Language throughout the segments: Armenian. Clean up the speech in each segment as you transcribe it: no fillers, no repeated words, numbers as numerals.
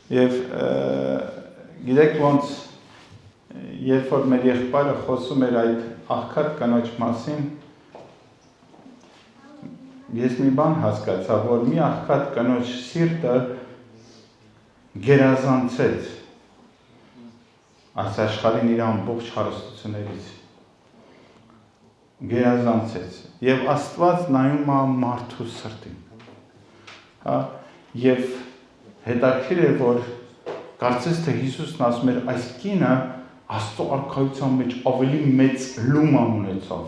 Եվ գիտեք ոնց երբ որ մեր եղբայրը խոսում էր այդ աղքատ կնոջ մասին, ես մի բան հասկացա, որ մի աղքատ կնոջ սիրտը գերազանցեց այս աշխարհին իր ամբողջ հարստություններից գերազանցեց եւ Աստված նայում է մարդու սրտին հա եւ հետաքրքիր է որ կարծես թե Հիսուսն ասում էր այս կինը Աստծո արքայության մեջ ավելի մեծ լում ունեցավ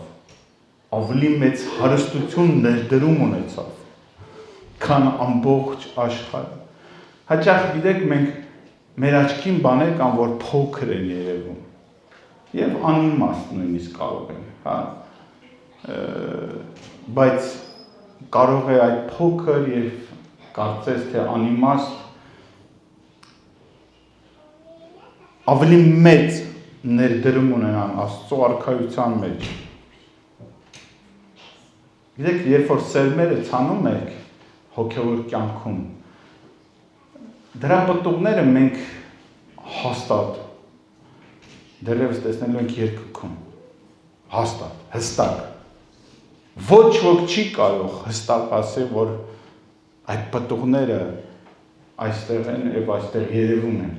ավելի մեծ հարստություն ներդրում ունեցավ քան ամբողջ աշխարհը հաճախ գիտեք մենք մեր աչքին բաներ կան որ փոքր են երևում եւ անիմաստ նույնիսկ կարող են հա բայց կարող է այդ փոքր եւ կարծես թե անիմաստ ավելի մեծ ներդրում ունենան Աստծո արքայության մեջ գիտեք երբ որ սերմերը ցանում եք հոգեոր կյանքում դրա պտուղները մենք հաստատ դեռևս տեսնելու ենք երկնքում հաստատ հստակ ոչ ոք չի կարող հստակ ասել որ այդ պտուղները այստեղ են եւ այստեղ երևում են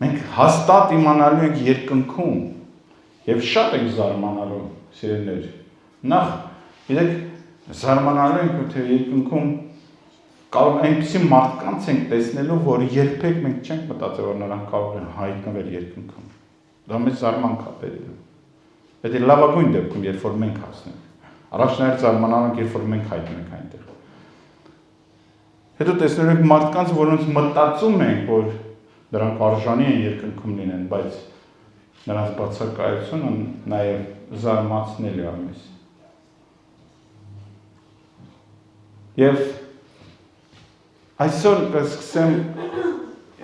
մենք հաստատ իմանալու ենք երկնքում եւ շատ ենք զարմանալու սիրելիներ նախ գիտեք զարմանալու ենք թե երկնքում կարող այնպիսի մարդկանց ենք տեսնելու որ երբեք մենք չենք մտածել որ նրանք կարող են հայտնվել երկնքում դա մեծ զարմանք է բերելու դա լավագույն դեպքում երբ որ մենք հասնենք առաջնահերթ զարմանալու երբ որ մենք հայտնենք այնտեղ հետո տեսնելու ենք մարդկանց որոնց մտածում ենք որ դրանք արժանի են երկնքում լինեն բայց նրանց բացակայությունը նաև զարմացնելի է մեզ եւ այսօր կսկսեմ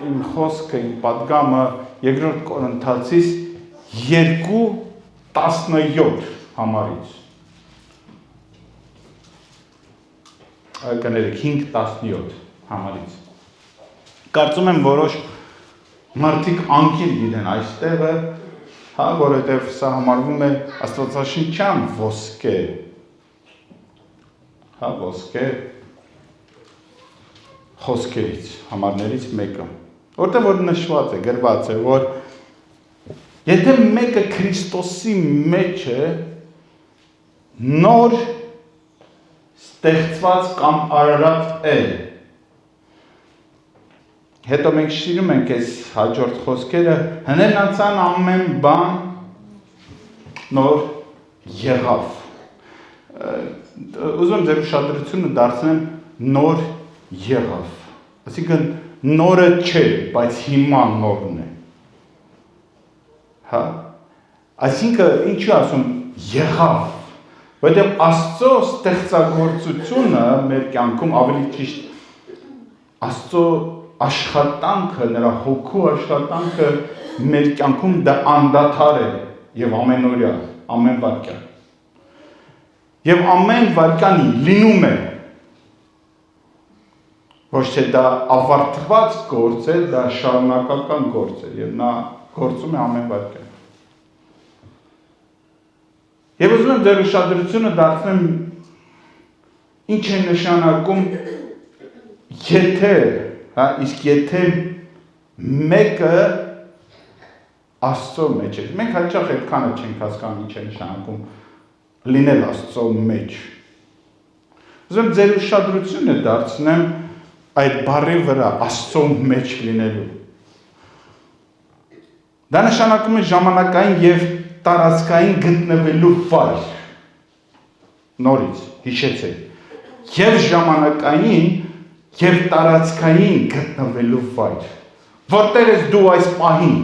իմ խոսքը իմ պատգամը երկրորդ Կորինթացիս 2:17 համարից կներեք 5:17 համարից կարծում եմ որոշ մարդիկ անկիր գիտեն այստեղը հա որովհետև սա համարվում է աստվածաշնչյան ոսկե հա ոսկե խոսքերից համարներից մեկը որտեղ որ նշված է գրված է որ եթե մեկը Քրիստոսի մեջ է նոր ստեղծված կամ արարած է հետո մենք շիրում ենք այս հաջորդ խոսքերը հնենացան ամեն բան նոր եղավ ուզում եմ ձեր ուշադրությունը դարձնեմ նոր եղավ այսինքն նորը չէ բայց հիմա նորն է հա այսինքն ինչու ասում եղավ որտեղ Աստծո ստեղծագործությունը մեր կյանքում ավելի ճիշտ Աստծո աշխատանքը նրա հոգու աշխատանքը մեր կյանքում դա անդադար է եւ ամենօրյա ամեն վայրկյան եւ ամեն վայրկյան լինում է ոչ թե դա ավարտված գործ է դա շարունակական գործ է եւ նա գործում է ամեն վայրկյան եւ ուզում եմ ձեր ուշադրությունը դարձնեմ ինչ է նշանակում եթե հա իսկ եթե մեկը Աստծո մեջ է մենք հաճախ այդքանը չենք հասկանում ինչ է նշանակում լինել Աստծո մեջ ուզում եմ ձեր ուշադրությունը դարձնեմ այդ բառի վրա Աստծո մեջ լինելու դա նշանակում է ժամանակային եւ տարածքային գտնվելու վայր նորից հիշեցեք եւ ժամանակային եւ տարածքային գտնվելու վայր որտեղ ես դու այս պահին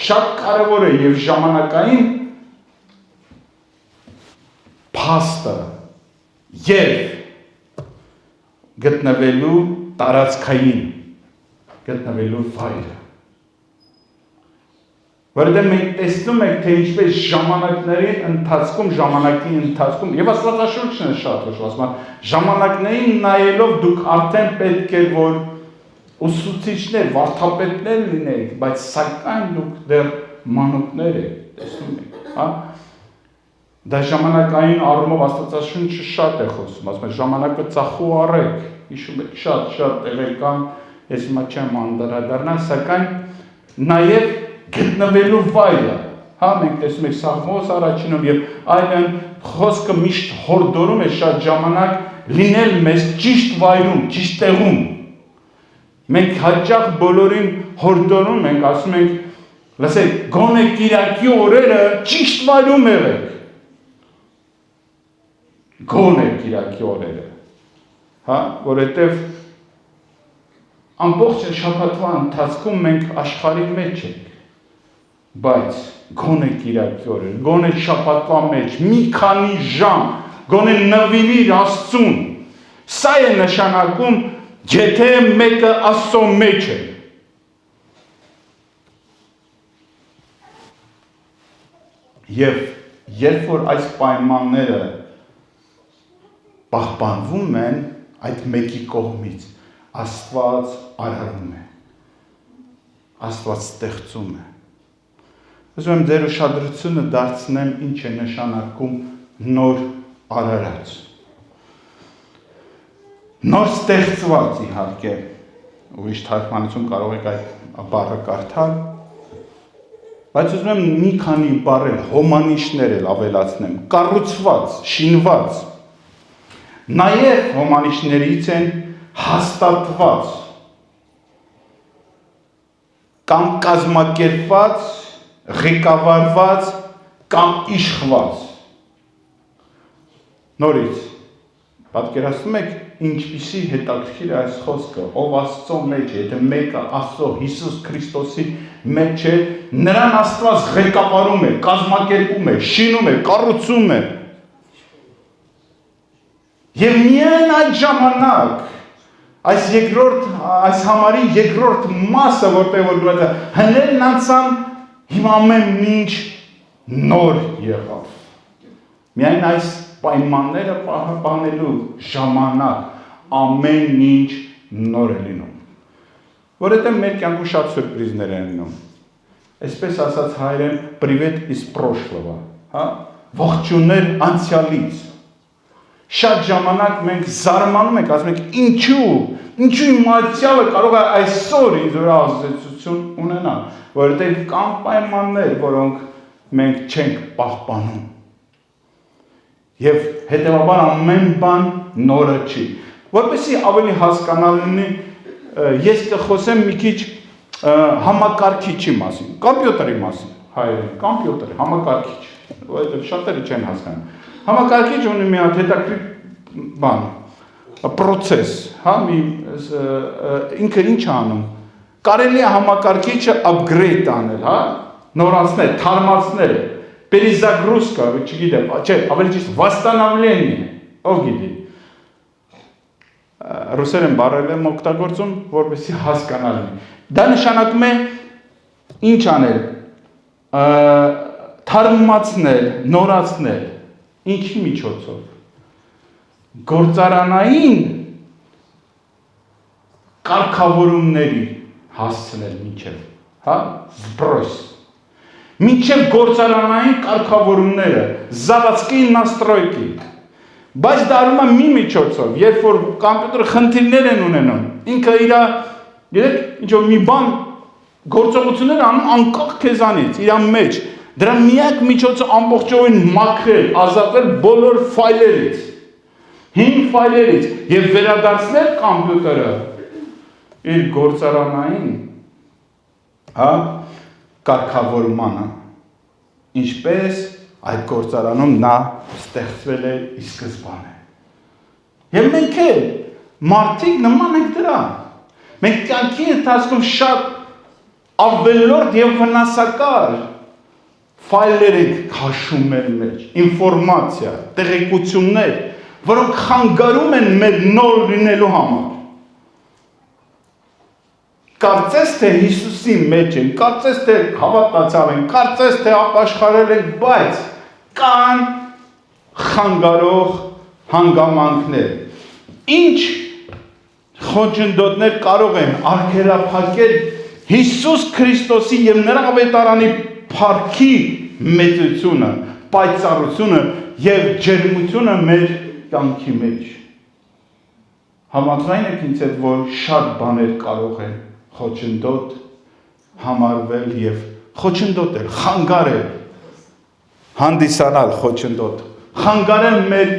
շատ կարևոր է եւ ժամանակային փաստը եւ գտնվելու տարածքային գտնվելու վայրը Որովհետև մենք տեսնում ենք, թե ինչպես ժամանակի ընթացքում, եւ Աստվածաշունչն է շատ հաշվասում, ժամանակներին նայելով դուք արդեն պետք է որ ուսուցիչներ, վարդապետներ լինեիք, բայց սակայն դուք դեռ մանուկներ եք, տեսնում եք, հա? Դա ժամանակային առումով Աստվածաշունչը շատ է խոսում, ասում է ժամանակը ծախու առեք, հիշում եք, շատ տեղեր կան, ես հիմա չեմ անդրադառնալ, սակայն նաև գտնվելու վայրը, հա, մենք տեսնում ենք Սաղմոս առաջինում եւ այլն խոսքը միշտ հորդորում է շատ ժամանակ լինել մեզ ճիշտ վայրում, ճիշտ տեղում։ Մենք հաճախ բոլորին հորդորում ենք, ասում ենք, լսեք, գոնե կիրակի օրերը ճիշտ վայրում եղեք։ Գոնե կիրակի օրերը, հա, որովհետև ամբողջ շաբաթվա ընթացքում մենք աշխարհի մեջ ենք, բայց գոնե կիրակի օրերը, գոնե շաբաթվա մեջ, մի քանի ժամ, գոնե նվիրիր Աստծուն, սա է նշանակում, եթե մեկը Աստծո մեջ է։ Եվ երբ որ այս պայմանները պահպանվում են այդ մեկի կողմից, Աստված արարում է, Աստված ստեղծում է։ Ուզում եմ ձեր ուշադրությունը դարձնեմ ինչ է նշանակում նոր արարած։ Նոր ստեղծված իհարկե, ուրիշ թարգմանություն կարող եք այդ բառը կարդալ, բայց ուզում եմ մի քանի բառեր, հոմանիշներ էլ ավելացնեմ, կառուցված, շինված, նաև հոմանիշներից են հաստատված կամ կազմակերպված, ղեկավարված կամ իշխված։ Նորից, պատկերացնում եք ինչպիսի հետաքրքիր է այս խոսքը, ով Աստծո մեջ է, եթե մեկը Աստծո Հիսուս Քրիստոսի մեջ է, նրան Աստված ղեկավարում է, կազմակերպում է, շինում է, կառուցում է։ Եվ միայն այդ ժամանակ այս համարի երկրորդ մասը, որտեղ որ գրված է, հներն անցան, հիմա ամեն ինչ նոր եղավ։ Միայն այս պայմանները պահպանելու ժամանակ ամեն ինչ նոր է լինում։ Որովհետև մեր կյանքում շատ սուրպրիզներ են լինում։ Այսպես ասած հայերեն «Привет из прошлого», հա, ողջույններ անցյալից։ Շատ ժամանակ մենք զարմանում ենք, ասում ենք ինչու իմ անցյալը կարող է այսօր ինձ վրա ազդեցություն ունենալ, որովհետև կան պայմաններ, որոնք մենք չենք պահպանում։ Եվ հետևաբար ամեն բան նորը չի։ Որպեսզի ավելի հասկանալ լինի, ես կխոսեմ մի քիչ համակարգիչի մասին, կոմպյուտերի մասին, հայերեն, կոմպյուտեր, համակարգիչ, որովհետև շատերը չեն հասկանում։ Համակարգիչ ունի մի հատ հետաքրքիր բան, պրոցես, հա, ինքը ինչ է անում։ Կարելի է համակարգիչը upgrade անել, հա, նորացնել, թարմացնել, перезагрузка, չգիտեմ, չէ, ավելի ճիշտ восстановление, ով գիտի։ Ռուսերեն բառեր եմ օգտագործում, որպեսզի հասկանալ լինի։ Դա նշանակում է ինչ անել, թարմացնել, նորացնել, ինչի միջոցով։ Գործարանային կարգավորումների հասցնել մինչև, հա, сброс։ Մինչև գործարանային կարգավորումները, заводские настройки։ Բայց դա արվում է մի միջոցով, երբ որ կոմպյուտերը խնդիրներ են ունենում, ինքը իր, գիտեք, ինչ-որ մի բան գործողություններ անում անկախ քեզանից, իր մեջ, դրա միակ միջոցը ամբողջովին մաքրել, ազատել բոլոր ֆայլերից, հին ֆայլերից եւ վերադարձնել կոմպյուտերը իր գործարանային, հա, կարգավորմանը, ինչպես այդ գործարանում նա ստեղծվել է ի սկզբանե։ Եվ մենք էլ մարդիկ նման ենք դրա։ Մենք կյանքի ընթացքում շատ ավելորդ եւ վնասակար ֆայլեր ենք քաշում մեր մեջ, ինֆորմացիա, տեղեկություններ, որոնք խանգարում են մեր նոր լինելու համար։ Կարծես թե Հիսուսի մեջ են, կարծես թե հավատացավ են, կարծես թե ապաշխարել են, բայց կան խանգարող հանգամանքներ։ Ինչ խոչընդոտներ կարող են արգելափակել Հիսուս Քրիստոսի եւ նրա ավետարանի փառքի մեծությունը, պայծառությունը եւ ջերմությունը մեր կյանքի մեջ։ Համաձայն եք ինձ հետ, որ շատ բաներ կարող են խոչընդոտ համարվել եւ խոչընդոտել, խանգարել, հանդիսանալ խոչընդոտ, խանգարել մեր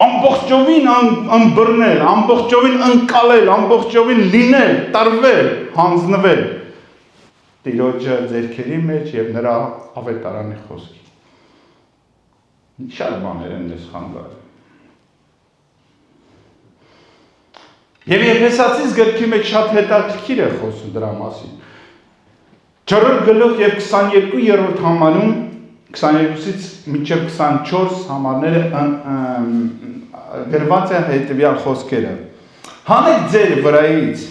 ամբողջովին ըմբռնել, ամբողջովին ընկալել, ամբողջովին լինել, տարվել, հանձնվել Տիրոջը ձեռքերի մեջ եւ նրա ավետարանի խոսքի։ Շատ բաներ են դες խանգարել։ Եվ Եփեսացիս գրքի մեջ շատ հետաքրքիր է խոսում դրա մասին։ 4-րդ գլուխ եւ 22-րդ համարում 22-ից մինչև 24 համարները գրված է հետևյալ խոսքերը. Հանեք ձեր վրայից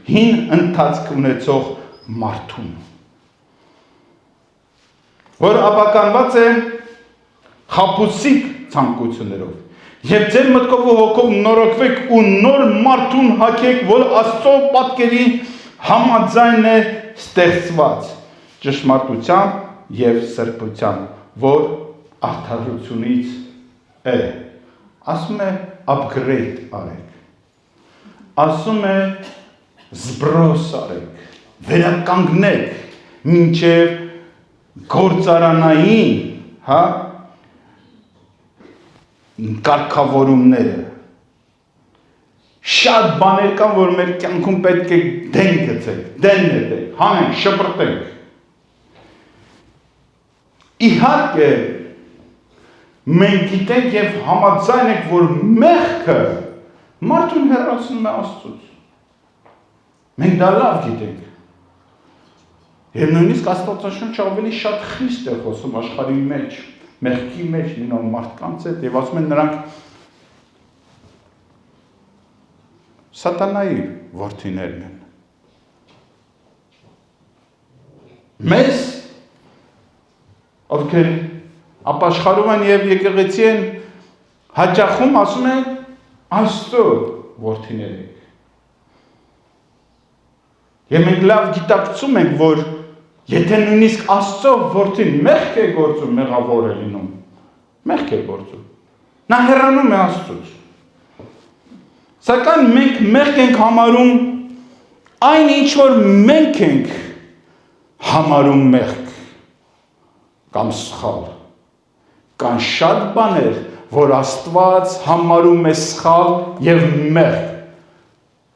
հին ընթացք ունեցող մարդուն, որ ապականված է խաբուսիկ ցանկություններով, եւ ձեր մտքով ու հոգով նորոգվեք ու նոր մարդուն հագեք, որ Աստծո պատկերի համաձայն է ստեղծված ճշմարտությամբ եւ սրբությամբ, որ արդարությունից է։ Ասում է upgrade արեք, ասում է զբրոս արեք, վերականգնեք մինչև գործարանային, կարգավորումները։ Շատ բաներ կան, որ մեր կյանքում պետք է դեն գցենք, դեն նետենք, հանենք, շպրտենք։ Իհարկե, մենք գիտենք եւ համաձայն ենք, որ մեղքը մարդուն հեռացնում է Աստծուց։ Մենք դա լավ գիտենք։ Եվ նույնիսկ Աստվածաշունչը ավելի շատ խիստ է խոսում աշխարհի մեջ, մեղքի մեջ լինող մարդկանց հետ եւ ասում են նրանք սատանայի որդիներն են։ Մեզ ովքեր ապաշխարում են եւ եկեղեցի են հաճախում ասում են Աստծո որդիներ եք։ Եվ մենք լավ գիտակցում ենք, որ եթե նույնիսկ Աստծո որդին մեղք է գործում, մեղավոր է լինում, մեղք է գործում, նա հեռանում է Աստծուց։ Սակայն մենք մեղք ենք համարում այն ինչ որ մենք ենք համարում մեղք կամ սխալ։ Կան շատ բաներ, որ Աստված համարում է սխալ եւ մեղք,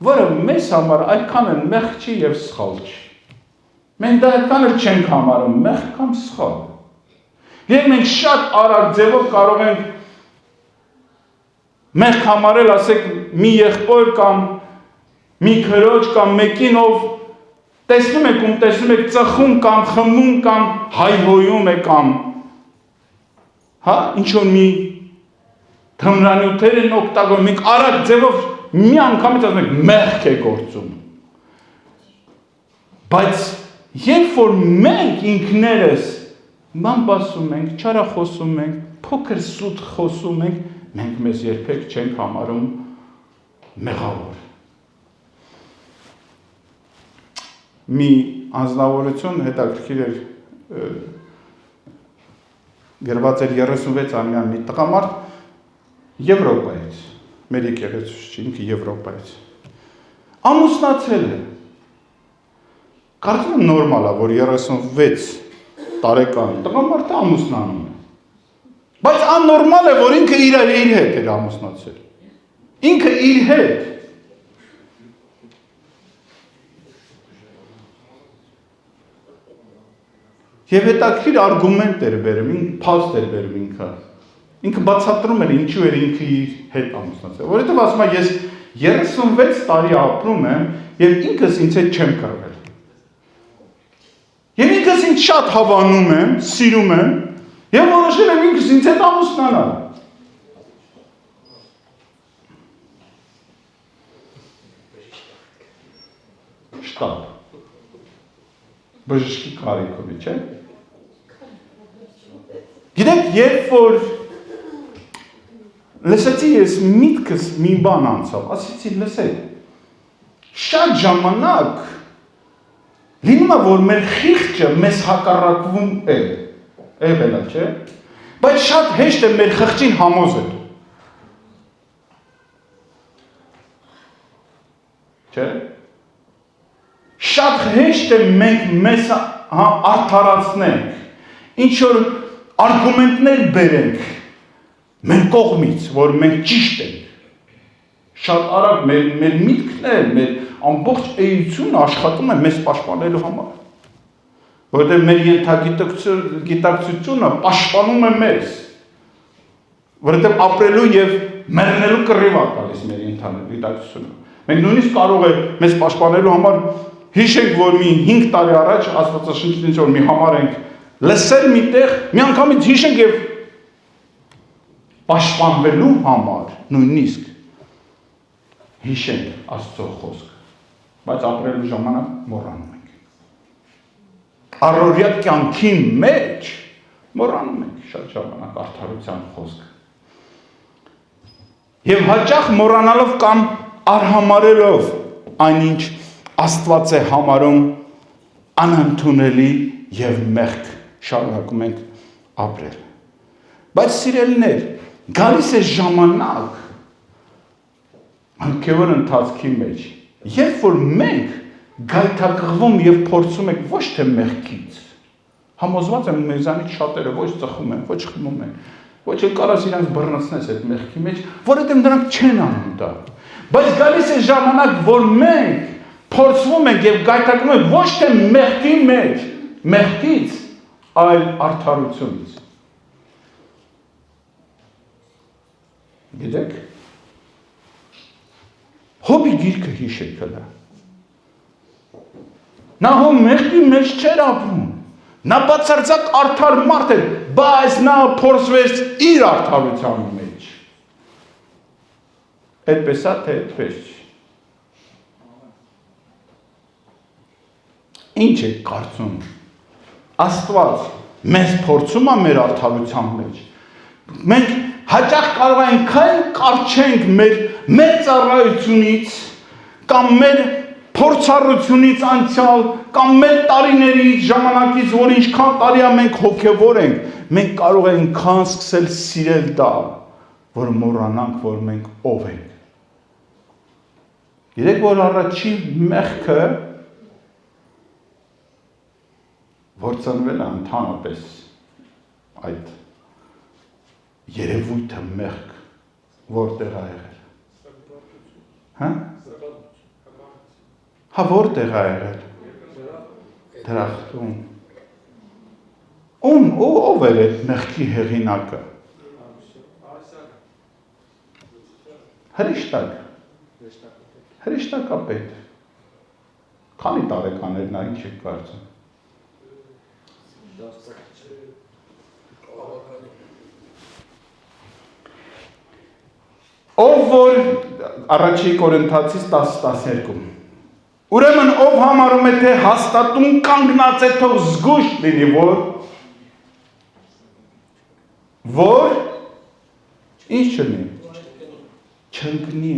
որը մեզ համար այդքան էլ մեղք չի եւ սխալ չի։ Մենք դա այդքան էլ չենք համարում մեղք կամ սխալ։ Եվ մենք շատ արագ ձևով կարող ենք մեղք համարել, ասեք, մի եղբոր կամ մի քրոջ կամ մեկին, ով տեսնում եք ծխում կամ խմում կամ հայհոյում է կամ ինչ որ մի թմրանյութեր են օգտագործում, մենք արագ ձևով մի անգամից ասում ենք մեղք է գործում։ Բայց երբ որ մենք ինքներս բամբասում ենք, չարախոսում ենք, փոքր սուտ խոսում ենք, մենք մեզ երբեք չենք համարում մեղավոր։ Մի անձնավորություն հետաքրքիր էր գրված էր 36-ամյա մի տղամարդ Եվրոպայից, մեր եկեղեցուց չի, ինքը Եվրոպայից։ Ամուսնացել է։ Կարծում եմ նորմալ է, որ 36 տարեկան տղամարդը ամուսնանում է։ Բայց աննորմալ է, որ ինքը իր հետ էր ամուսնացել։ Ինքը իր հետ։ Եվ հետաքրքիր արգումենտ էր բերում, փաստ էր բերում ինքը։ Ինքը բացատրում էր ինչու էր ինքը իր հետ ամուսնացել։ Որովհետև ասում է, ես 36 տարի ապրում եմ եւ ինքս ինձ հետ չեմ կռվել։ Եվ ինքս ինձ շատ հավանում եմ, սիրում եմ, եւ որոշել եմ ինքս ինձ հետ ամուսնանալ։ շկաપ։ Բժշկի կարիքով է, չէ՞։ Գիտեք, երբ որ լսեցի ես միտքս մի բան անցավ, ասեցի լսեք, շատ ժամանակ լինում է, որ մեր խիղճը մեզ հակառակվում է, եղել է, չէ՞։ Բայց շատ հեշտ է մեր խղճին համոզել։ Չէ՞։ Շատ հեշտ է մենք մեզ արդարացնենք, ինչ որ արգումենտներ բերենք մեր կողմից, որ մենք ճիշտ ենք։ Շատ արագ մեր միտքներ, մեր ամբողջ էությունը աշխատում է մեզ պաշտպանելու համար։ Որտեղ մեր ենթագիտակցությունը պաշտպանում է մեզ, որտեղ ապրելու եւ մեռնելու կռիվ է տալիս մեր ենթագիտակցությունը։ Մենք նույնիսկ կարող է մեզ պաշտպանելու համար հիշենք, որ մի 5 տարի առաջ Աստվածաշնչից ինչ որ մի համար ենք լսել միտեղ, մի անգամից հիշենք եւ պաշտպանվելու համար նույնիսկ հիշենք Աստծո խոսքը, բայց ապրելու ժամանակ մոռանում ենք։ Առօրյա կյանքի մեջ մոռանում ենք շատ ժամանակ արդարության խոսքը։ Եվ հաճախ մոռանալով կամ արհամարելով այնինչ Աստված է համարում անընդունելի եւ մեղք շարունակում ենք ապրել։ Բայց սիրելիներ, գալիս է ժամանակ հոգևոր ընթացքի մեջ, երբ որ մենք գայթակղվում եւ փորձում ենք ոչ թե մեղքից, համոզված եմ մեզանից շատերը ոչ ծխում են, ոչ խմում են, ոչ էլ կարաս իրանց բռնացնես այդ մեղքի մեջ, որովհետեւ նրանք չեն անում դա։ Բայց գալիս է ժամանակ, որ մենք փորձվում ենք եւ գայթակղում ենք ոչ թե մեղքի մեջ, մեղքից, այլ արդարությունից։ Գիտեք, Հոբի գիրքը հիշեք հլը։ Նա հոմ մեղքի մեջ չէր ապրում, նա բացարձակ արդար մարդ էր, բայց նա փորձվեց իր արդարության մեջ։ Այդպես է, թե այդպես չի։ Ինչ է կարծում, Աստված մեզ փորձում է մեր արդարության մեջ, մենք հաճախ կարող ենք կարճենք մեր ծառայությունից, կամ մեր փորձառությունից անցյալ, կամ մեր տարիներից, ժամանակից, որ ինչքան տարի է մենք հոգևոր ենք, մենք կարող ենք այնքան սկսել սիրել դա, որ մոռանանք, որ մենք ով ենք։ Գիտեք, որ առաջին մեղքը, որ ծնվել է ընդհանրապես այդ երևույթը մեղք, որտեղ է եղել։ Հա? Հա, որտեղ է եղել։ Դրախտում։ Ով էր այդ մեղքի հեղինակը։ Հրեշտակապետ։ Քանի տարեկան էր նա, ինչ եք կարծում։ Ով որ առաջի Կորինթացիս 10:12 Ուրեմն ով համարում է թե հաստատուն կանգնած է թող զգույշ լինի որ ինչ չլինի չընկնի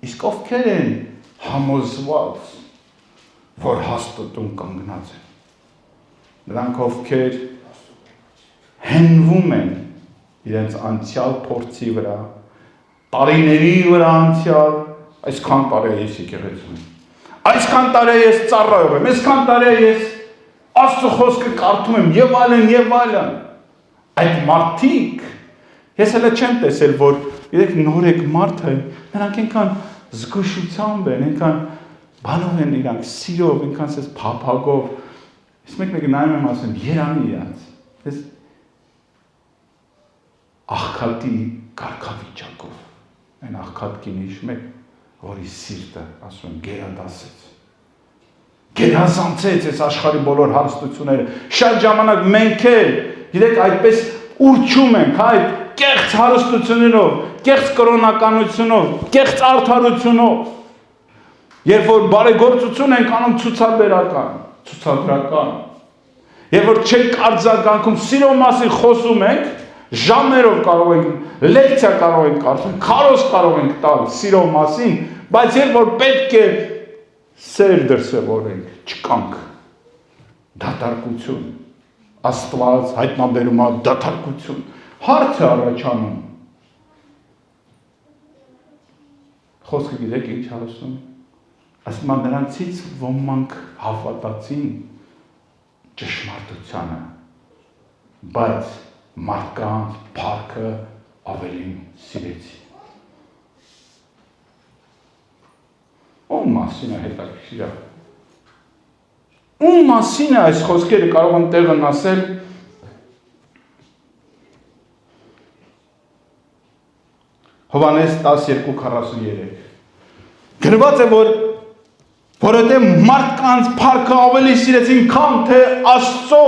իսկ ովքեր են համոզված որ հաստատուն կանգնած են նրանք ովքեր հենվում են իրենց անցյալ փորձի վրա տարիների վրա անցյալ այսքան տարի ես եկեղեցում այսքան տարի ես ծառայում եմ այսքան տարի ես Աստծո խոսքը կարդում եմ եւ այլն այդ մարդիկ ես հələ չեմ տեսել որ իրենք նորեկ մարդը նրանք այնքան զգուշությամբ են այնքան բանով են իրանք սիրով այնքան ասես փափագով ես մեկ նայում եմ ասում երանի իրանց ես աղքատի կարգավիճակով այն աղքատ կինը հիշում եք որի սիրտը ասում գերադասեց գերազանցեց այս աշխարհի բոլոր հարստությունները շատ ժամանակ մենք էլ գիտեք այդպես ուրչում ենք այդ կեղծ հարստություններով կեղծ կրոնականությունով կեղծ արդարությունով Երբ որ բարեգործություն ենք անում ցուցադրական, երբ որ չենք արձագանքում, սիրո մասին խոսում ենք, ժամերով կարող ենք, լեկցիա կարող ենք կարդալ, քարոզ կարող ենք տալ սիրո մասին, բայց երբ որ պետք է սեր դրսևորենք, չկանք, դատարկություն, Աստված հայտնաբերում է դատարկություն, հարց է առաջանում, խոսքը գիտեք ինչ ասում, ասում է նրանցից ոմանք հավատացին ճշմարտությանը, բայց մարդկանց փառքը ավելին սիրեցին։ Ում մասին է հետաքրքիր։ Ում մասին է այս խոսքերը կարող են տեղն ասել Հովհաննես 12:43 գրված է, որ որովհետև մարդկանց փառքը ավելի սիրեցին, քան թե Աստծո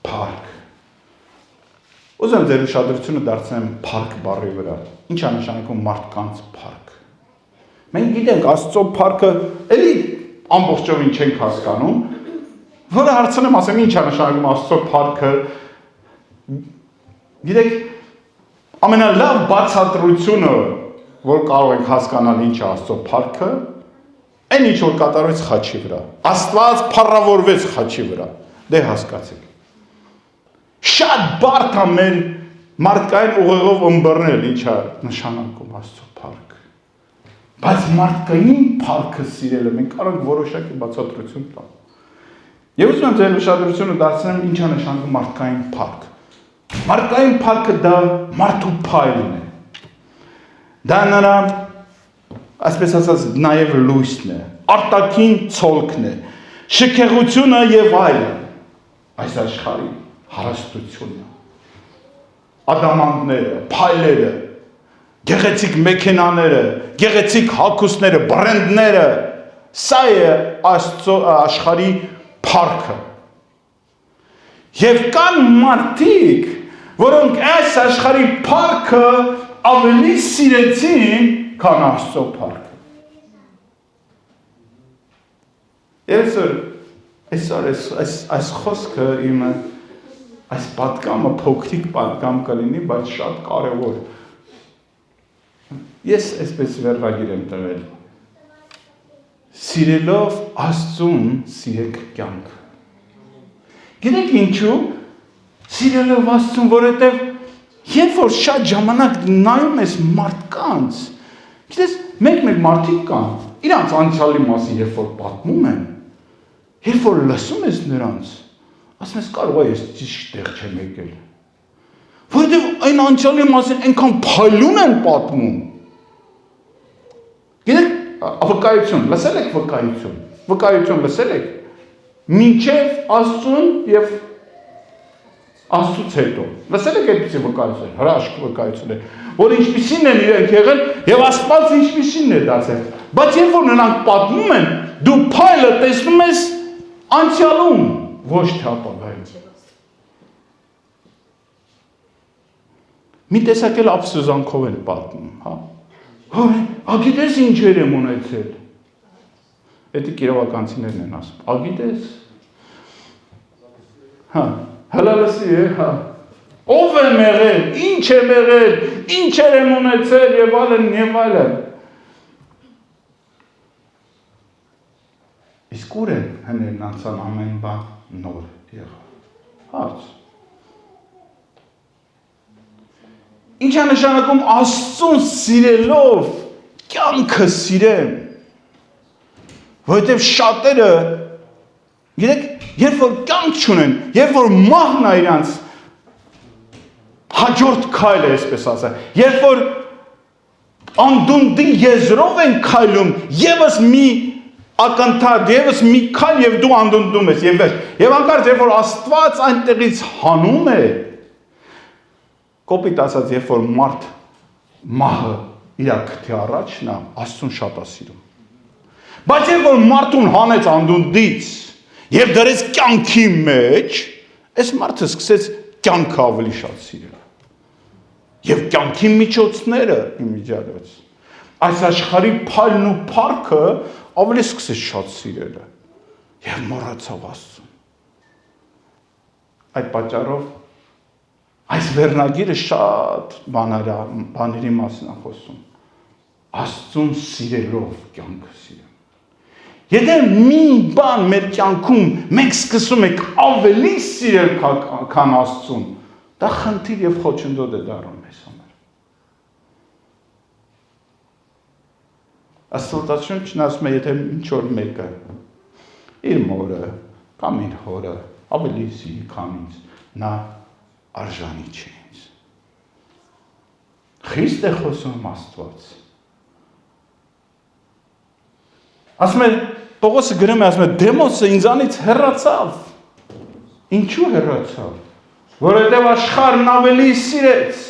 փառք։ Ուզում ձեր ուշադրությունը դարձնեմ փառք բառի վրա։ Ինչ է նշանակում մարդկանց փառք։ Մենք գիտենք Աստծո փառքը էլի ամբողջովին չենք հասկանում, որը հարցնեմ ասեմ ինչ է նշանակում Աստծո փառքը։ Գիտեք, ամենալավ բացատրությունը, որ կարող ենք հասկանալ ինչ է Աստծո փառքը, այն ինչ որ կատարվեց խաչի վրա։ Աստված փառավորվեց խաչի վրա։ Դե հասկացեք։ Շատ բարդ է մեր մարդկային ուղեղով ըմբռնել ինչ է նշանակում Աստծո փառք։ Բայց մարդկային փառքը սիրելը մենք կարող ենք որոշակի բացատրություն տալ։ Եվ ուզում եմ ձեր ուշադրությունը դարձնեմ ինչ է նշանակում մարդկային փառք։ Մարդկային փառքը դա մարդու փայլն է։ Դա նրա, այսպես ասած, նաև լույսն է, արտաքին ցոլքն է, շքեղությունը եւ այլն։ Այս աշխարհի հարստությունը, ադամանդները, փայլերը, գեղեցիկ մեքենաները, գեղեցիկ հագուստները, բրենդները, սա է Աստծո աշխարհի փառքը։ Եվ կան մարդիկ, որոնք այս աշխարհի փառքը ավելի սիրեցին, քան Աստծո փառքը։ Այս խոսքը իմը, այս պատկամը փոքրիկ պատկամ կլինի, բայց շատ կարևոր։ Ես այսպես վերնագիր եմ տվել։ Սիրելով Աստծուն սիրեք կյանք։ Գիտեք ինչու։ Սիրելով Աստծուն, որովհետև երբ որ շատ ժամանակ նայում ես մարդկանց, գիտես, մեկ մարդիկ կան, իրանց անցյալի մասին երբ որ պատմում են, երբ որ լսում ես նրանց, ասում ես կարող է ես ճիշտ տեղ չեմ եկել։ Որովհետև այն անցյալի մասին այնքան փայլուն են պատմում։ Գիտեք, վկայություն, լսել եք վկայություն։ Վկայություն լսել եք։ Մինչև Աստծուն եւ Աստծուց հետո։ Լսել եք այդպիսի վկայություն, հրաշք վկայություններ, որ ինչպիսին են իրենք եղել եւ Աստված ինչպիսին է դարձել։ Բայց երբ որ նրանք պատմում են, դու փայլը տեսնում ես անցյալում, ոչ թե ապագայում։ Մի տեսակ էլ ափսոզանքով են պատմում, հա։ Ագիտես ինչեր եմ ունեցել։ Էդի կիրովականցիներն են ասում։ Ագիտես։ Հա, հələ լսի է, հա։ Ով եմ եղել, ինչ եմ եղել, ինչեր եմ ունեցել եւ այլն եւ այլն։ Իսկ ուր են հներն անցան ամեն բան նոր եղավ։ Հարց։ Ինչ է նշանակում Աստծուն սիրելով կյանքը սիրեմ։ Որովհետև շատերը, գիտեք, երբ որ կյանք չունեն, երբ որ մահն է իրանց հաջորդ քայլը, այսպես ասած, երբ որ անդունդի եզրով են քայլում, եւս մի ակնթարթ, եւս մի քայլ եւ դու անդունդում ես, եւ վերջ։ Եվ անկարծ երբ որ Աստված այնտեղից հանում է, կոպիտ ասած, երբ որ մարդ մահը իր քթի առաջն է, Աստծուն շատ է սիրում։ Բայց երբ որ մարդուն հանեց անդունդից եւ դրեց կյանքի մեջ, այս մարդը սկսեց կյանքը ավելի շատ սիրել։ Եվ կյանքի միջոցները իմիջիալից։ այս աշխարհի փայլն ու փառքը ավելի սկսեց շատ սիրելը եւ մոռացավ Աստծուն։ Այդ պատճառով այս վերնագիրը շատ բաների մասին է խոսում։ Աստծուն սիրելով կյանքը սիրում։ Եթե մի բան մեր կյանքում մենք սկսում ենք ավելի սիրել քան Աստծուն, դա խնդիր եւ խոչընդոտ է դառնում մեզ համար։ Աստվածաշունչն ասում է, եթե ինչ որ մեկը իր մորը կամ իր հորը ավելի սիրի քան ինձ, նա արժանի չէ ինձ։ Խիստ է խոսում Աստված։ Ասում է, Պողոսը գրում է, ասում է, Դեմոսը ինձանից հեռացավ։ Ինչու հեռացավ? Որովհետև աշխարհն ավելի սիրեց։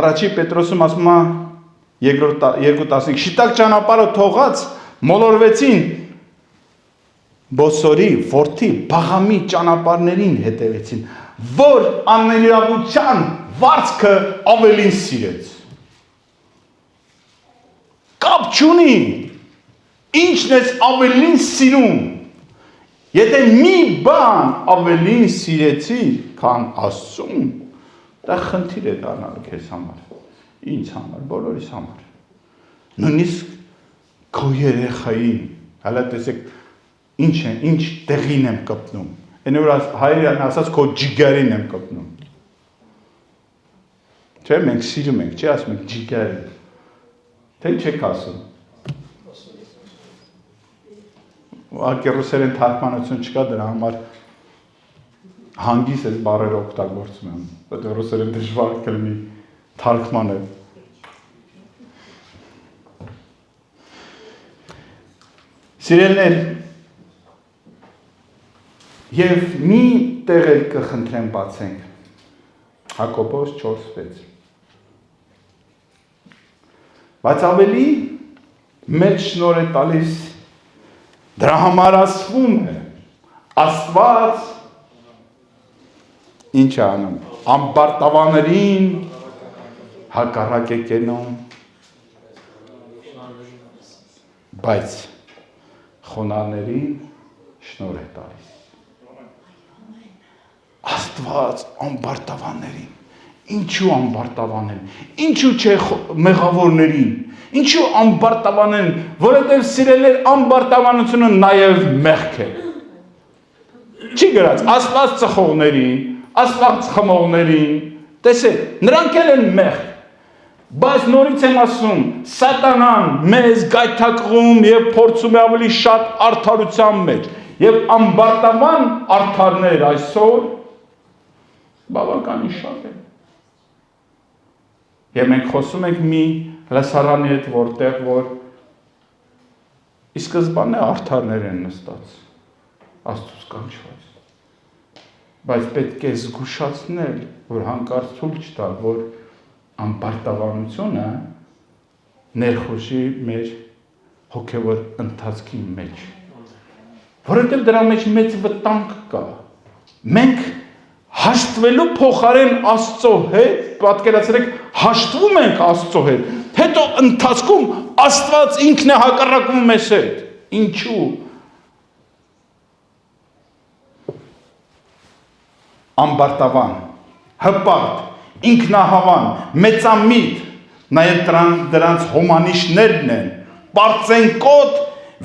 Առաջի Պետրոսում ասում է 2:15 շիտակ ճանապարհը թողած մոլորվեցին Բոսորի որդի Բաղամի ճանապարհներին հետևեցին, որ աններյավության վարձքը ավելին սիրեց։ Կապ չունի, ինչն ես ավելին սիրում։ Եթե մի բան ավելին սիրեցիր, քան Աստծուն, դա խնդիր է դառնալու քեզ համար, ինձ համար, բոլորիս համար։ Նույնիսկ քո երեխային, հələ տեսեք, ինչ տեղին եմ կպնում։ Այն որ հայերեն ասած քո ջիգարին եմ կպնում։ Չէ, մենք սիրում ենք, չէ, ասում ենք ջիգարին։ Թե չեք ասում։ Ակերուսերեն թարգմանություն չկա դրա համար հանգիս այս բառերը օգտագործում եմ, որտեղ ռուսերեն դժվար կլինի թարգմանել։ Սիրելիներ, եւ մի տեղ էլ կխնդրեմ բացենք Հակոբոս 4:6 Բայց ավելի մեծ շնորհ է տալիս դրա համար ասվում է Աստված ինչ է անում ամբարտավաներին հակառակ է կենում բայց խոնարհներին շնորհ է տալիս Աստված ամբարտավաններին, ինչու ամբարտավաներին, ինչու չէ մեղավորներին, ինչու ամբարտավաներին, որովհետև սիրելիներ ամբարտավանությունը նաև մեղք է։ Չի գրած, Աստված ծխողներին, Աստված խմողներին, տեսեք, նրանք էլ են մեղք, բայց նորից եմ ասում, սատանան մեզ գայթակղում և փորձում է ավելի շատ արդարության մեջ, և ամբարտավան արդարներ այսօր բավականին շատ է։ Եվ մենք խոսում ենք մի լսարանի հետ, որտեղ որ ի սկզբանե արդարներ են նստած, Աստծուց կանչված։ Բայց պետք է զգուշացնել, որ հանկարծ թույլ չտալ, որ ամբարտավանությունը ներխուժի մեր հոգևոր ընթացքի մեջ։ Որովհետև դրա մեջ մեծ վտանգ կա։ Մենք հաշտվելու փոխարեն Աստծո հետ, պատկերացրեք, հաշտվում ենք Աստծո հետ, հետո ընթացքում Աստված ինքն է հակառակում մեզ հետ։ Ինչու՞։ Ամբարտավան, հպարտ, ինքնահավան, մեծամիտ, նաև դրանց հոմանիշներն են, պարծենկոտ,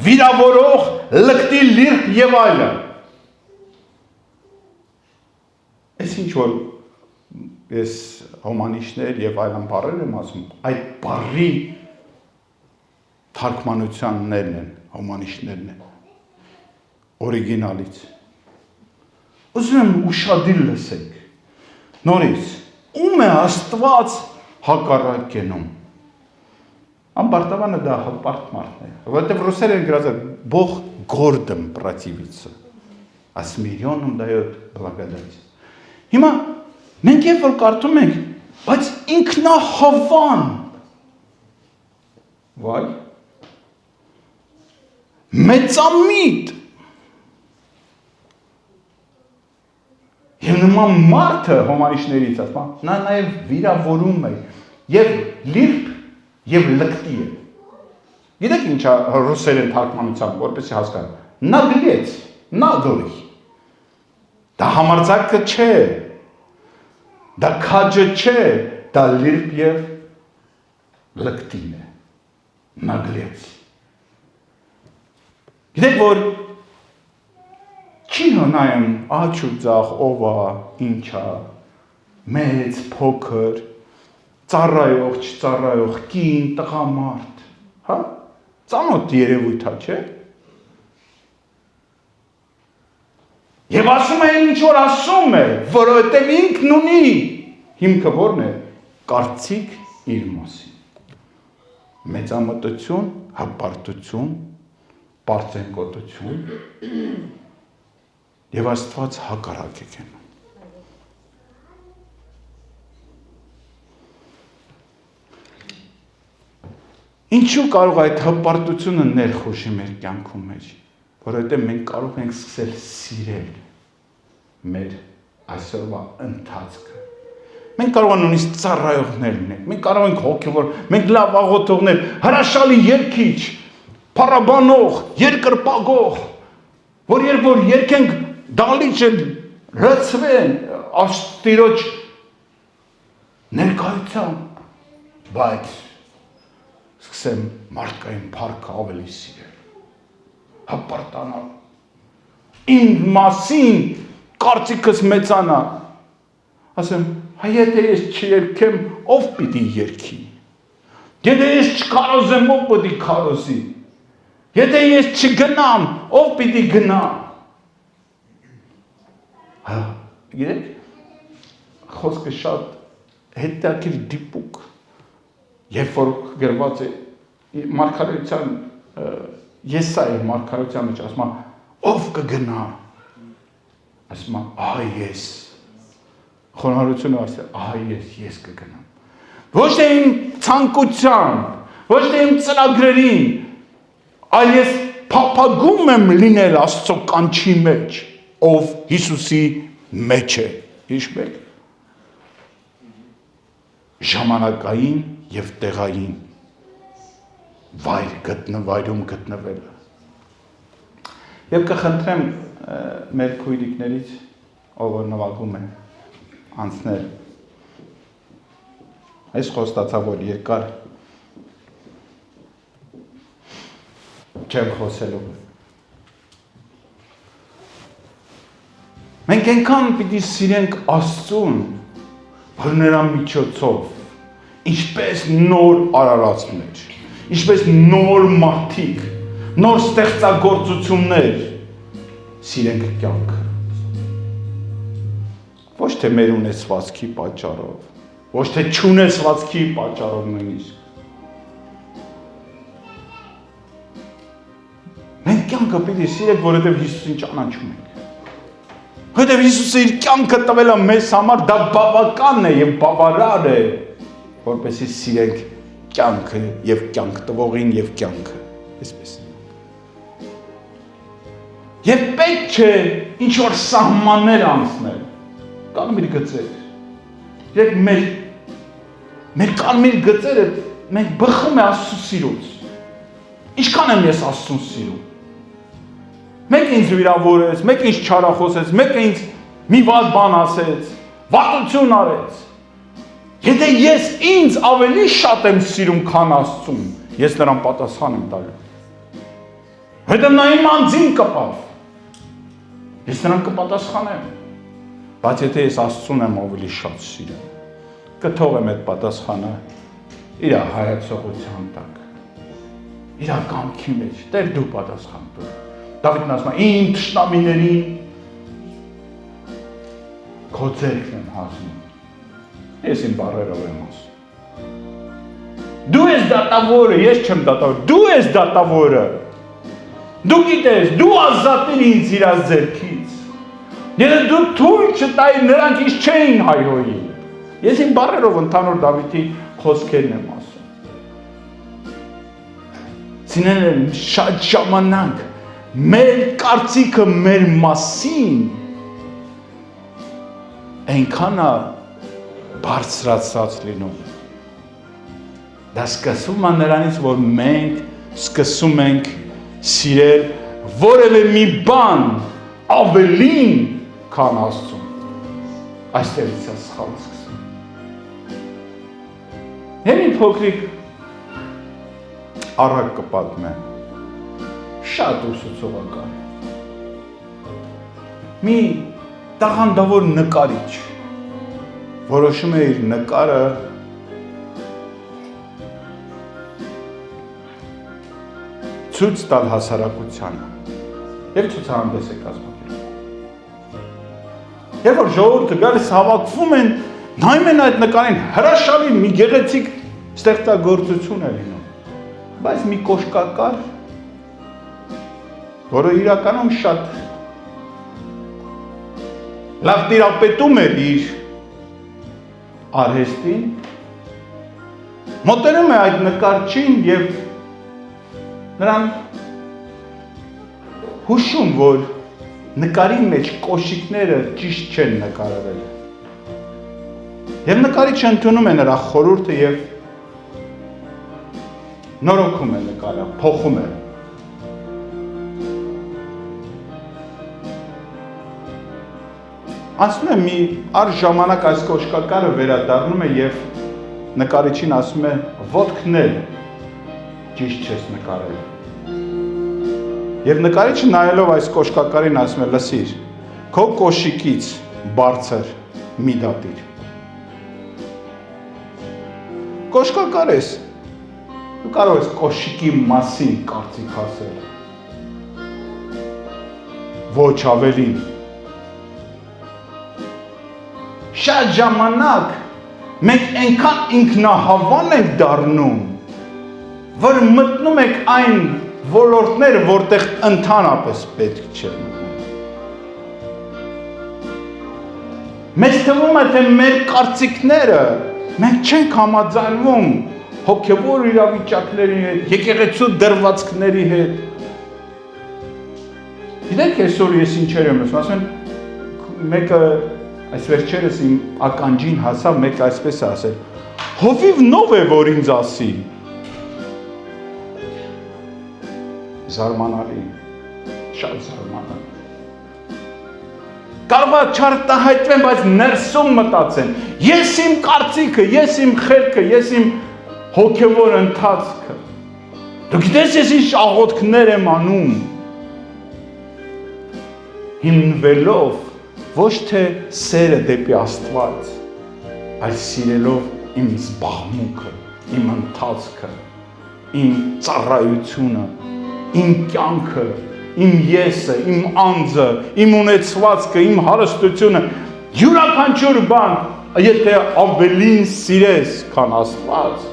վիրավորող, լկտի լիրք եւ այլն։ Այս ինչ որ ես հոմանիշներ եւ այլն բառեր եմ ասում, այդ բառի թարգմանություններն են, հոմանիշներն են, օրիգինալից։ Ուզում եմ ուշադիր լսեք, նորից, ում է Աստված հակառակ կենում։ Ամբարտավանը դա հպարտ մարդն է, որովհետև ռուսերեն գրած է Бог гордым противится, а смиренным дает благодать։ Հիմա մենք երբ որ կարդում ենք, բայց ինքնահավան, վայ, մեծամիտ, Եվ նման մարդը հոմանիշներից ասում, նա նաև վիրավորում է եւ լիրբ եւ լկտի է։ Գիտեք ինչա ռուսերեն թարգմանությամբ, որպեսզի հասկանան։ Նագլեց, նագլի։ Դա համարձակը չէ։ Դա քաջը չէ, դա լիրբ եւ լկտին է։ Նագլեց։ Գիտեք որ չի հնայում աչ ու ձախ ով է, ինչա, մեծ, փոքր, ծառայող, չծառայող, կին, տղամարդ, հա? Ծանոթ երևույթ է, չէ՞։ Եվ ասում է ինչ որ ասում է, որովհետև ինքն ունի հիմքը որն է, կարծիք իր մասին։ Մեծամտություն, հպարտություն, պարծենկոտություն եւ Աստված հակառակ է կենում։ Ինչու կարող այդ հպարտությունը ներխուժի մեր կյանքում մեջ, որովհետև մենք կարող ենք սկսել սիրել մեր այսօրվա ընթացքը։ Մենք կարող ենք նույնիսկ ծառայողներ լինենք, մենք կարող ենք հոգևոր, մենք լավ աղոթողներ, հրաշալի երգիչ, փառաբանող, երկրպագող, որ երբ որ երգենք դալիճը լցվեն Աստծո ներկայությամբ, բայց սկսեմ մարդկային փառքը ավելի սիրել, հպարտանալ, իմ մասին կարծիքս մեծանա, ասեմ, եթե ես չերքեմ, ով պիտի երգի, եթե ես չքարոզեմ, ով պիտի քարոզի, եթե ես չգնամ, ով պիտի գնա, գիտեք, խոսքը շատ հետաքրքիր դիպուկ, երբ որ գրված է մարգարեության Եսայի մարգարեության մեջ ասում է ով կգնա ասում է ահա ես խոնարհությունը ասում ահա ես կգնամ ոչ թե իմ ցանկությամբ ոչ թե իմ ծրագրերին այլ ես փափագում եմ լինել Աստծո կանչի մեջ ով Հիսուսի մեջ է հիշեք ժամանակային եւ տեղային վայրում գտնվելը։ Եվ կխնդրեմ մեր քույրիկներից, ով որ նվագում է, անցնել։ Այս խոստացա, որ երկար չեմ խոսելու։ Մենք այնքան պիտի սիրենք Աստծուն, որ նրա միջոցով ինչպես նոր արարածներ, ինչպես նոր մարդիկ, նոր ստեղծագործություններ սիրենք կյանքը։ Ոչ թե մեր ունեցվածքի պատճառով, ոչ թե չունեցվածքի պատճառով նույնիսկ։ Մենք կյանքը պիտի սիրենք, որովհետև Հիսուսին ճանաչում ենք։ Որովհետև Հիսուսը իր կյանքը տվել է մեզ համար, դա բավական է եւ բավարար է, որպեսզի սիրենք կյանքը եւ կյանք տվողին եւ կյանքը, այսպես։ Եվ պետք չէ ինչ որ սահմաններ անցնել, կարմիր գծեր։ Երբ մեր կարմիր գծերը մենք բխում է Աստծո սիրուց։ Ինչքան եմ ես Աստծուն սիրում։ Մեկ ինձ վիրավորեց, մեկ ինձ չարախոսեց, մեկ ինձ մի վատ բան ասեց, վատություն արեց։ Եթե ես ինձ ավելի շատ եմ սիրում, քան Աստծուն, ես նրան պատասխան եմ տալու։ Հետո նա իմ անձին կպավ։ Ես նրան կպատասխանեմ։ Բայց եթե ես Աստծուն եմ ավելի շատ սիրում, կթողեմ այդ պատասխանը իր հայացողության տակ։ Իր կամքի մեջ, Տեր դու պատասխան տուր։ Դավիթն ասում է, իմ թշնամիներին քո ձեռքն եմ հանձնում։ Ես իմ բառերով եմ ասում։ Դու ես դատավորը, ես չեմ դատավոր, դու ես դատավորը։ Դու գիտես, դու ազատիր ինձ իր ձեռքից։ Եթե դու թույլ չտայիր, նրանք ինձ չէին հայհոյի։ Ես իմ բառերով ընդհանուր Դավիթի խոսքերն եմ ասում։ Սիրելիներ, շատ ժամանակ մեր կարծիքը մեր մասին այնքան է բարձրացած լինում։ Դա սկսում է նրանից, որ մենք սկսում ենք սիրել որևէ մի բան ավելին, քան Աստծուն։ Այստեղից է սխալը սկսում։ Հենի փոքրիկ առակ կպատմեմ, շատ ուսուցողական։ Մի տաղանդավոր նկարիչ որոշում է իր նկարը ցույց տալ հասարակությանը եւ ցուցահանդես է կազմակերպել։ Երբ որ ժողովուրդը գալիս հավաքվում են, նայում են այդ նկարին, հրաշալի մի գեղեցիկ ստեղծագործություն է լինում, բայց մի կոշկակար, որը իրականում շատ լավ տիրապետում էր իր արհեստին, մոտենում է այդ նկարչին եւ նրան հուշում, որ նկարի մեջ կոշիկները ճիշտ չեն նկարվել։ Եվ նկարիչը ընդունում է նրա խորհուրդը եւ նորոգում է նկարը, փոխում է։ Ասում է մի առ ժամանակ այս կոշկակարը վերադառնում է եւ նկարիչին ասում է ոտքն էլ ճիշտ չես նկարել։ Եվ նկարիչը նայելով այս կոշկակարին ասում է լսիր, քո կոշիկից բարձր մի դատիր։ Կոշկակար ես, դու կարող ես կոշիկի մասին կարծիք ասել։ Ոչ ավելին։ Շատ ժամանակ մենք այնքան ինքնահավան ենք դառնում, որ մտնում եք այն ոլորտները, որտեղ ընդհանրապես պետք չէ մտնում։ Մեզ թվում է, թե մեր կարծիքները մենք չենք համաձայնվում հոգևոր իրավիճակների հետ, եկեղեցու դրվածքների հետ։ Գիտեք, այսօր ես ինչեր եմ ասում, մեկը այս վերջերս իմ ականջին հասավ, մեկը այսպես է ասել, հովիվ նով է, որ ինձ ասի։ Զարմանալի, շատ զարմանալի։ Կարող է չարտահայտվեն, բայց ներսում մտածեն։ Ես իմ կարծիքը, ես իմ խելքը, ես իմ հոգևոր ընթացքը։ Դու գիտես ես ինչ աղոթքներ եմ անում։ Հիմնվելով ոչ թե սերը դեպի Աստված, այլ սիրելով իմ զբաղմունքը, իմ ընթացքը, իմ ծառայությունը, իմ կյանքը, իմ եսը, իմ անձը, իմ ունեցվածքը, իմ հարստությունը, յուրաքանչյուր բան, եթե ավելին սիրես, քան Աստված,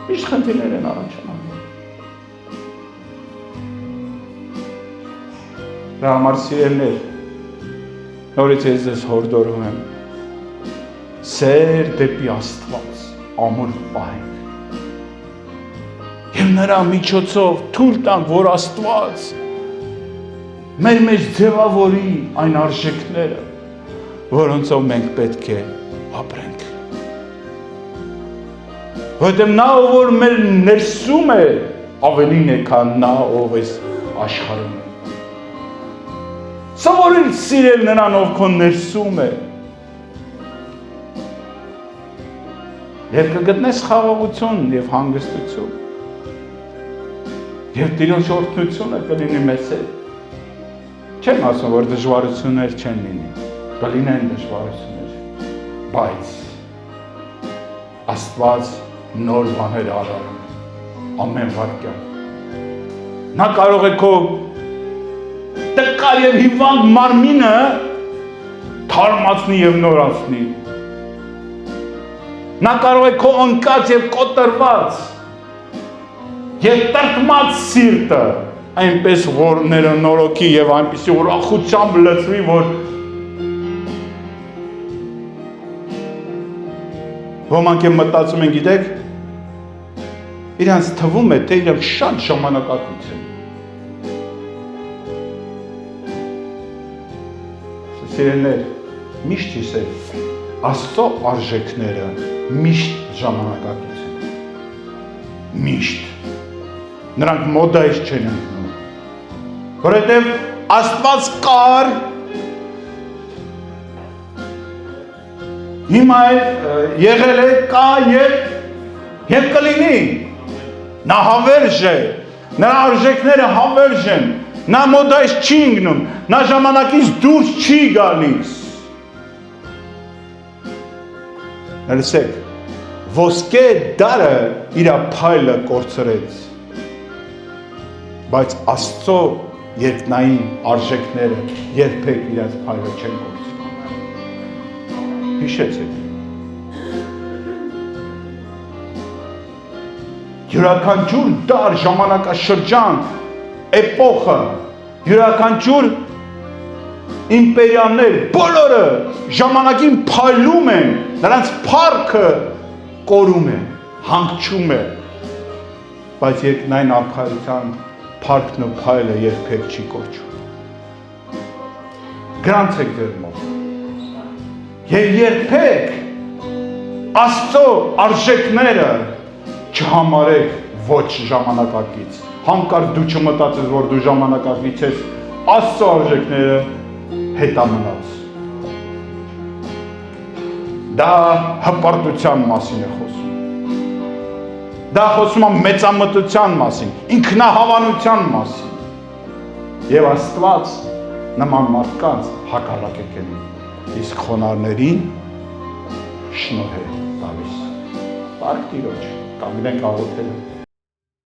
միշտ խնդիրներ են առաջանալու։ Դրա համար սիրելիներ, նորից ես ձեզ հորդորում եմ, սեր դեպի Աստված ամուր պահենք և նրա միջոցով թույլ տանք, որ Աստված մեր մեջ ձևավորի այն արժեքները, որոնցով մենք պետք է ապրենք։ Որովհետև նա, որ մեր ներսում է, ավելին է, քան նա, ով էս աշխարհում է։ Սովորիր սիրել նրան, ով քո ներսում է։ Եվ կգտնես խաղաղություն և հանգստություն։ Եվ Տիրոջ օրհնությունը կլինի մեզ հետ։ Չեմ ասում, որ դժվարություններ չեն լինի, կլինեն դժվարություններ, բայց Աստված նոր բաներ արարում ամեն վայրկյան։ Նա կարող է քո տկար և հիվանդ մարմինը թարմացնի և նորացնի։ Նա կարող է քո ընկած և կոտրված և տրտմած սիրտը այնպես որ նորոգի և այնպիսի ուրախությամբ լցվի, որ ոմանք են մտածում են, գիտեք, իրանց թվում է, թե իրանք շատ ժամանակակից են։ Սիրելիներ, Միշտ հիշեք, Աստծո արժեքները միշտ ժամանակակից են։ Միշտ։ Նրանք մոդայից չեն ընկնում։ Որովհետև Աստված կար, հիմա եղել է, կա եւ կլինի։ Նա հավերժ է, նրա արժեքները հավերժ են, նա մոդայից չի ընկնում, նա ժամանակից դուրս չի գալիս։ Լսեք, ոսկե դարը իր փայլը կորցրեց, բայց Աստծո երկնային արժեքները երբեք իրաց փայլը չեն կորցրել։ Հիշեցեք։ Յուրաքանչյուր դար, ժամանակաշրջան, էպոխը, յուրաքանչյուր իմպերիաներ, բոլորը ժամանակին փայլում են, նրանց փառքը կորում է, հանգչում է, բայց երկնային արքայության փառքն ու փայլը երբեք չի կորչում։ Գրանցեք ձեր մոտ։ Եվ երբեք Աստծո արժեքները չհամարեք ոչ ժամանակակից։ Հանկարծ դու չմտածես, որ դու ժամանակակից ես, Աստծո արժեքները հետամնաց։ Դա հպարտության մասին է խոսում։ Դա խոսում է մեծամտության մասին, ինքնահավանության մասին։ Եվ Աստված նման մարդկանց հակառակ է կենում, իսկ խոնարհներին շնորհ է տալիս։ Բարք Տիրոջ, կանգնենք աղոթելու։